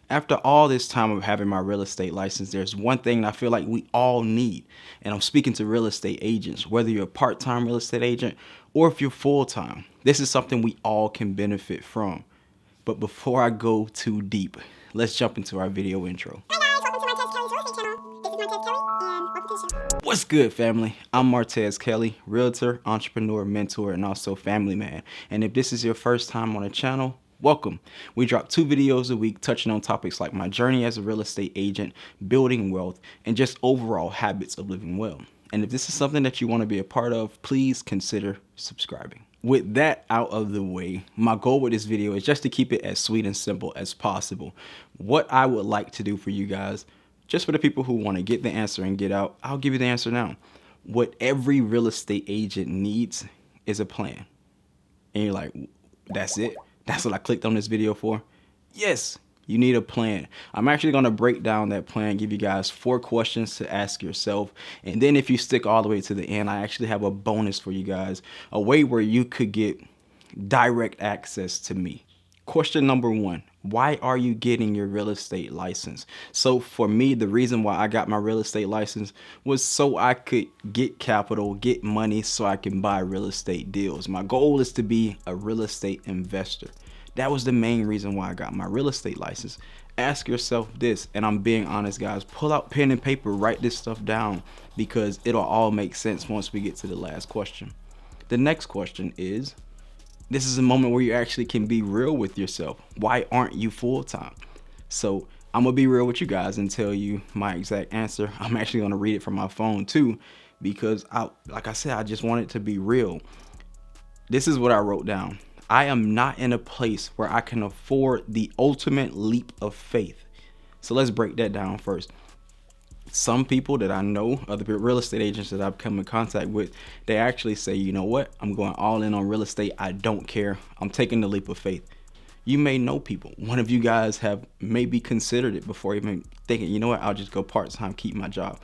After all this time of having my real estate license, there's one thing that I feel like we all need. And I'm speaking to real estate agents, whether you're a part-time real estate agent or if you're full-time. This is something we all can benefit from. But before I go too deep, let's jump into our video intro. Hi guys, welcome to Martez Kelly's Real Estate Channel. This is Martez Kelly, and welcome to the show. What's good, family? I'm Martez Kelly, realtor, entrepreneur, mentor, and also family man. And if this is your first time on the channel, welcome. We drop 2 videos a week touching on topics like my journey as a real estate agent, building wealth, and just overall habits of living well. And if this is something that you want to be a part of, please consider subscribing. With that out of the way, my goal with this video is just to keep it as sweet and simple as possible. What I would like to do for you guys, just for the people who want to get the answer and get out, I'll give you the answer now. What every real estate agent needs is a plan. And you're like, that's it? That's what I clicked on this video for? Yes, you need a plan. I'm actually going to break down that plan, give you guys 4 questions to ask yourself. And then if you stick all the way to the end, I actually have a bonus for you guys, a way where you could get direct access to me. Question number 1, why are you getting your real estate license? So for me, the reason why I got my real estate license was so I could get capital, get money so I can buy real estate deals. My goal is to be a real estate investor. That was the main reason why I got my real estate license. Ask yourself this, and I'm being honest, guys, pull out pen and paper, write this stuff down because it'll all make sense once we get to the last question. The next question is, this is a moment where you actually can be real with yourself. Why aren't you full-time? So I'm gonna be real with you guys and tell you my exact answer. I'm actually gonna read it from my phone too, because like I said, I just want it to be real. This is what I wrote down. I am not in a place where I can afford the ultimate leap of faith. So let's break that down first. Some people that I know, other real estate agents that I've come in contact with, they actually say, you know what? I'm going all in on real estate. I don't care. I'm taking the leap of faith. You may know people. One of you guys have maybe considered it before even thinking, you know what? I'll just go part-time, keep my job.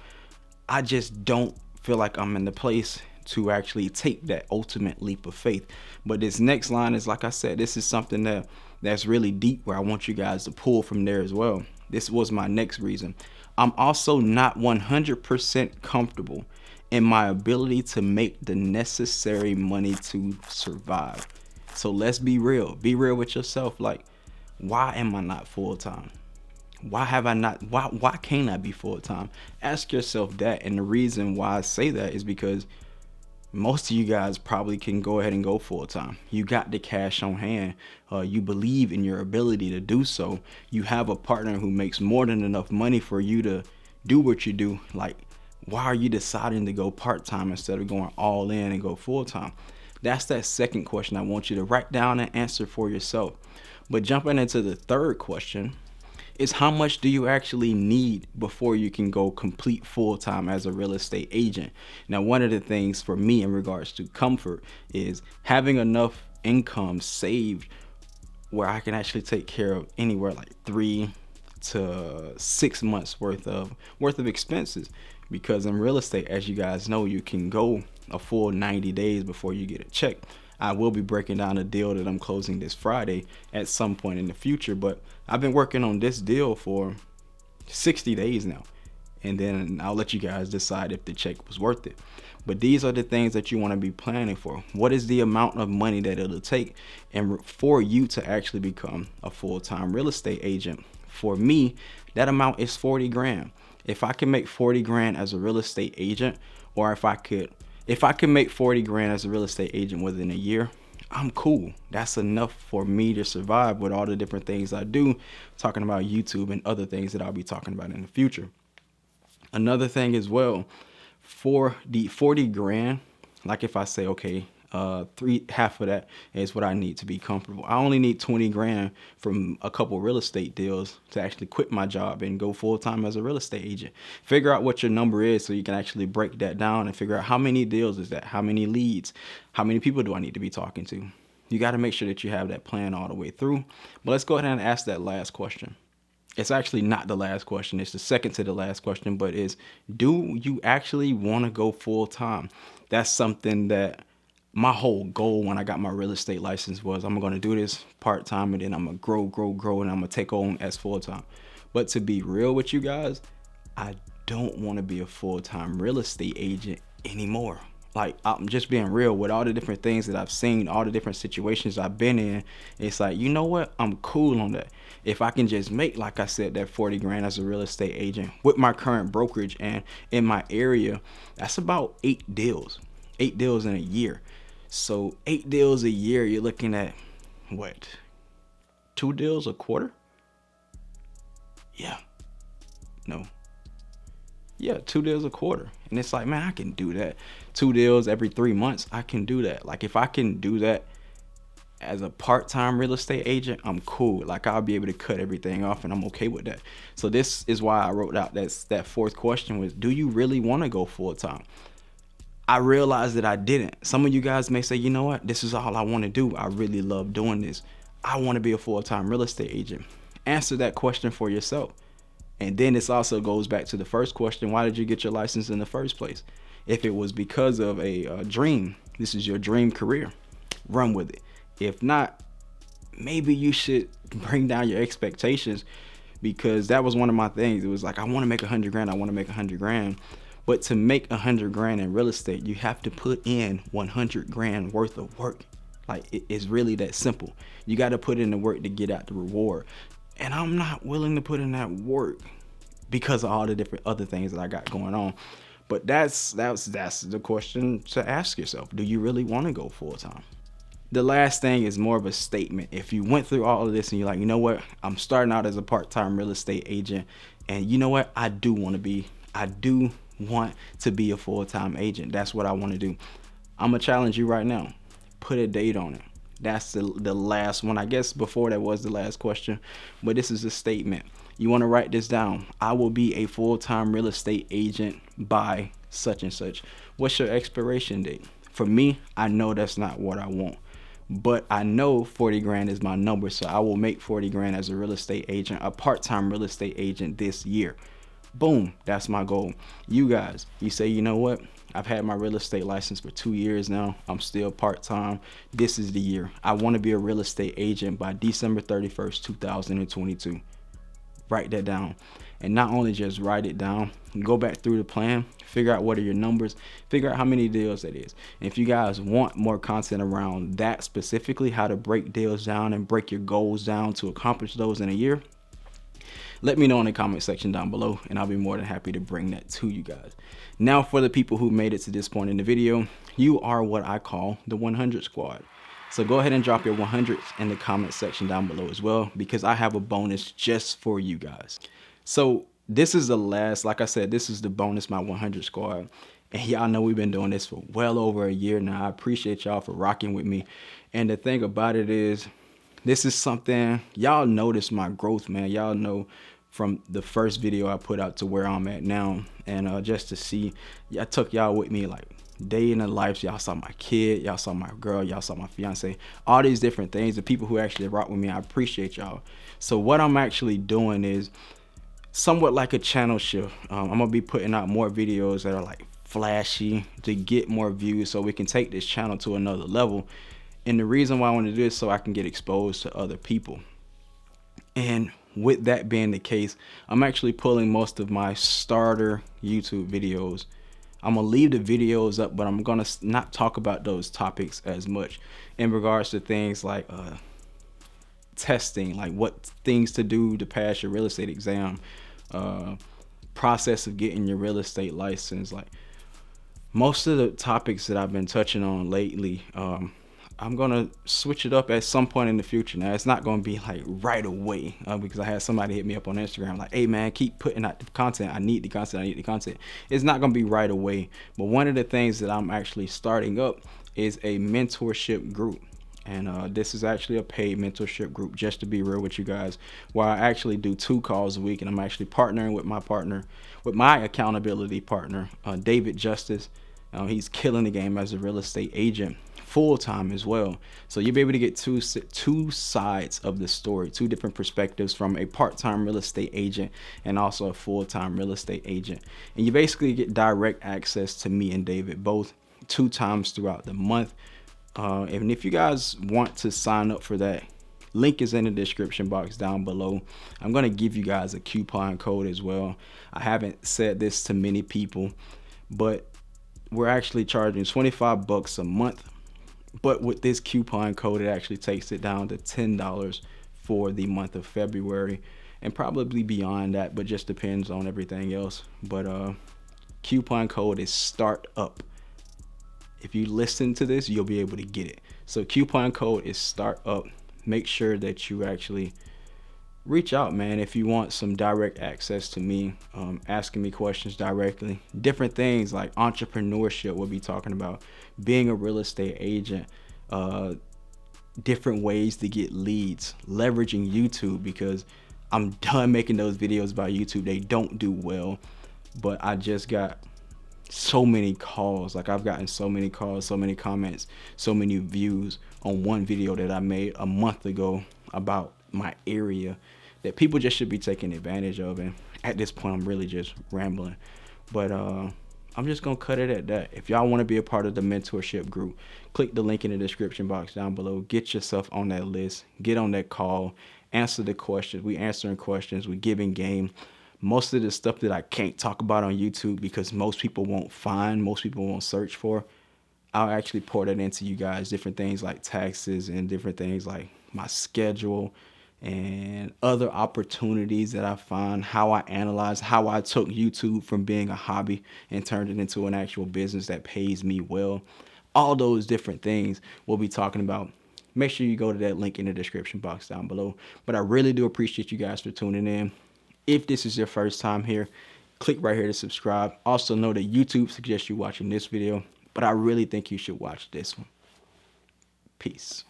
I just don't feel like I'm in the place to actually take that ultimate leap of faith. But this next line is, like I said, this is something that's really deep where I want you guys to pull from there as well. This was my next reason. I'm also not 100% comfortable in my ability to make the necessary money to survive. So let's be real. Be real with yourself. Like, why am I not full-time? Why can't I be full-time? Ask yourself that. And the reason why I say that is because most of you guys probably can go ahead and go full-time. You got the cash on hand. You believe in your ability to do so. You have a partner who makes more than enough money for you to do what you do. Like, why are you deciding to go part-time instead of going all in and go full-time? That's that second question I want you to write down and answer for yourself. But jumping into the third question is, how much do you actually need before you can go complete full-time as a real estate agent? Now, one of the things for me in regards to comfort is having enough income saved where I can actually take care of anywhere like 3 to 6 months worth of expenses. Because in real estate, as you guys know, you can go a full 90 days before you get a check. I will be breaking down a deal that I'm closing this Friday at some point in the future, but I've been working on this deal for 60 days now. And then I'll let you guys decide if the check was worth it. But these are the things that you want to be planning for. What is the amount of money that it'll take and for you to actually become a full-time real estate agent? For me, that amount is 40 grand. If I can make 40 grand as a real estate agent, or if I could make 40 grand as a real estate agent within a year, I'm cool. That's enough for me to survive with all the different things I do, talking about YouTube and other things that I'll be talking about in the future. Another thing as well, for the 40 grand, like if I say, okay, half of that is what I need to be comfortable. I only need 20 grand from a couple real estate deals to actually quit my job and go full-time as a real estate agent. Figure out what your number is so you can actually break that down and figure out how many deals is that, how many leads, how many people do I need to be talking to. You got to make sure that you have that plan all the way through. But let's go ahead and ask that last question. It's actually not the last question. It's the second to the last question, but is, do you actually want to go full-time? That's something that my whole goal when I got my real estate license was I'm going to do this part-time and then I'm going to grow, and I'm going to take on as full-time. But to be real with you guys, I don't want to be a full-time real estate agent anymore. Like, I'm just being real with all the different things that I've seen, all the different situations I've been in. It's like, you know what? I'm cool on that. If I can just make, like I said, that 40 grand as a real estate agent with my current brokerage and in my area, that's about 8 deals in a year. So 8 deals a year, you're looking at what? 2 deals a quarter? Yeah. No. Yeah, 2 deals a quarter. And it's like, man, I can do that. 2 deals every 3 months, I can do that. Like, if I can do that as a part-time real estate agent, I'm cool. Like, I'll be able to cut everything off and I'm okay with that. So this is why I wrote out that fourth question was, do you really want to go full-time? I realized that I didn't. Some of you guys may say, you know what, this is all I want to do. I really love doing this. I want to be a full-time real estate agent. Answer that question for yourself. And then this also goes back to the first question. Why did you get your license in the first place? If it was because of a dream, this is your dream career, run with it. If not, maybe you should bring down your expectations, because that was one of my things. It was like, I want to make 100 grand. I want to make 100 grand. But to make 100 grand in real estate, you have to put in 100 grand worth of work. Like, it's really that simple. You got to put in the work to get out the reward. And I'm not willing to put in that work because of all the different other things that I got going on. But that's the question to ask yourself. Do you really want to go full time? The last thing is more of a statement. If you went through all of this and you're like, you know what, I'm starting out as a part-time real estate agent, and you know what, I do want to be a full-time agent. That's what I want to do. I'm gonna challenge you right now. Put a date on it. That's the last one. I guess before that was the last question, but this is a statement. You want to write this down. I will be a full-time real estate agent by such and such. What's your expiration date? For me, I know that's not what I want, but I know 40 grand is my number, so I will make 40 grand as a real estate agent, a part-time real estate agent this year. Boom, that's my goal. You guys, you say, you know what? I've had my real estate license for 2 years now. I'm still part-time. This is the year. I want to be a real estate agent by December 31st, 2022. Write that down. And not only just write it down, go back through the plan, figure out what are your numbers, figure out how many deals that is. And if you guys want more content around that specifically, how to break deals down and break your goals down to accomplish those in a year, let me know in the comment section down below, and I'll be more than happy to bring that to you guys. Now, for the people who made it to this point in the video, you are what I call the 100 squad. So go ahead and drop your 100s in the comment section down below as well, because I have a bonus just for you guys. So this is the last, like I said, this is the bonus, my 100 squad. And y'all know we've been doing this for well over a year now. I appreciate y'all for rocking with me. And the thing about it is, this is something, y'all notice my growth, man. Y'all know from the first video I put out to where I'm at now. And just to see, I took y'all with me like day in the life. Y'all saw my kid, y'all saw my girl, y'all saw my fiance, all these different things. The people who actually rock with me, I appreciate y'all. So what I'm actually doing is somewhat like a channel shift. I'm gonna be putting out more videos that are like flashy to get more views so we can take this channel to another level. And the reason why I want to do this is so I can get exposed to other people. And with that being the case, I'm actually pulling most of my starter YouTube videos. I'm gonna leave the videos up, but I'm gonna not talk about those topics as much in regards to things like testing, like what things to do to pass your real estate exam, process of getting your real estate license. Like most of the topics that I've been touching on lately, I'm gonna switch it up at some point in the future. Now, it's not gonna be like right away, because I had somebody hit me up on Instagram like, hey man, keep putting out the content. I need the content. It's not gonna be right away. But one of the things that I'm actually starting up is a mentorship group. And this is actually a paid mentorship group, just to be real with you guys, where I actually do 2 calls a week, and I'm actually partnering with my accountability partner, David Justice. He's killing the game as a real estate agent full-time as well. So you'll be able to get two sides of the story, 2 different perspectives from a part-time real estate agent and also a full-time real estate agent. And you basically get direct access to me and David both 2 times throughout the month And if you guys want to sign up for that, link is in the description box down below. I'm going to give you guys a coupon code as well. I haven't said this to many people, but we're actually charging $25 a month. But with this coupon code, it actually takes it down to $10 for the month of February, and probably beyond that, but just depends on everything else. But coupon code is start up. If you listen to this, you'll be able to get it. So coupon code is start up. Make sure that you actually reach out, man, if you want some direct access to me, asking me questions directly, different things like entrepreneurship. We'll be talking about being a real estate agent, different ways to get leads, leveraging YouTube, because I'm done making those videos about YouTube. They don't do well, but I just got so many calls. Like, I've gotten so many calls, so many comments, so many views on one video that I made a month ago about my area, that people just should be taking advantage of. And at this point, I'm really just rambling, but I'm just gonna cut it at that. If y'all want to be a part of the mentorship group, click the link in the description box down below. Get yourself on that list, get on that call, answer the questions. We answering questions, we giving game. Most of the stuff that I can't talk about on YouTube because most people won't search for, I'll actually pour that into you guys. Different things like taxes and different things like my schedule and other opportunities that I find, how I analyze, how I took YouTube from being a hobby and turned it into an actual business that pays me well. All those different things we'll be talking about. Make sure you go to that link in the description box down below. But I really do appreciate you guys for tuning in. If this is your first time here, click right here to subscribe. Also know that YouTube suggests you watching this video, but I really think you should watch this one. Peace.